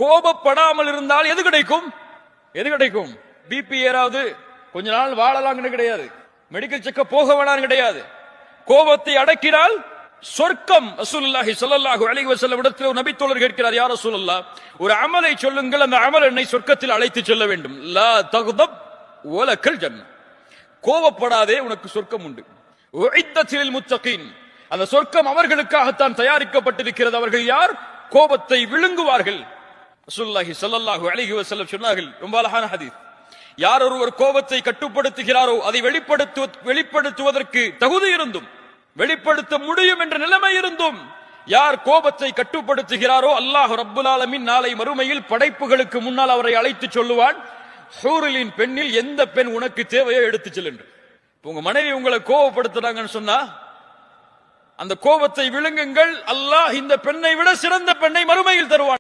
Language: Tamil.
கோபப்படாமல் இருந்தால் எது கிடைக்கும்? எது கிடைக்கும்? பிபி ஏறாவது, கொஞ்ச நாள் வாழலாம்னு கிடையாது, மெடிக்கல் செக்கப் போக வேணாம் கிடையாது. கோபத்தை அடக்கினால் சொர்க்கம். ரசூலுல்லாஹி ஸல்லல்லாஹு அலைஹி வஸல்லம் இடத்தில் ஒரு நபித்தோழர் கேட்கிறார், யா ரசூலல்லாஹ், ஒரு அமலை சொல்லுங்கள், அந்த அமல் என்னை சொர்க்கத்தில் அழைத்து செல்ல வேண்டும். லா தக்தப் வலக்கல் ஜன்னah, கோபப்படாதே, உனக்கு சொர்க்கம் உண்டு. உஇத்தத் லில் முத்தகீன், அந்த சொர்க்கம் அவர்களுக்காகத்தான் தயாரிக்கப்பட்டிருக்கிறது. அவர்கள் யார்? கோபத்தை விழுங்குவார்கள். ரசூலுல்லாஹி ஸல்லல்லாஹு அலைஹி வஸல்லம் சொன்னார்கள், ரொம்ப அழகான ஹதீஸ், யார் ஒருவர் கோபத்தை கட்டுப்படுத்துகிறாரோ அதை வெளிப்படுத்துவதற்கு தகுதி இருந்தும், வெளிப்படுத்த முடியும் என்ற நிலைமை இருந்தும், யார் கோபத்தை கட்டுப்படுத்துகிறாரோ அல்லாஹ் ரப்புல் ஆலமீன் நாளை மறுமையில் படைப்புகளுக்கு முன்னால் அவரை அழைத்து சொல்லுவான், ஹூரிலின் பெண்ணில் எந்த பெண் உனக்கு தேவையோ எடுத்து செல் என்று. உங்க மனைவி உங்களை கோபப்படுத்துறாங்கன்னு சொன்னா அந்த கோபத்தை விழுங்குங்கள், அல்லாஹ் இந்த பெண்ணை விட சிறந்த பெண்ணை மறுமையில் தருவான்.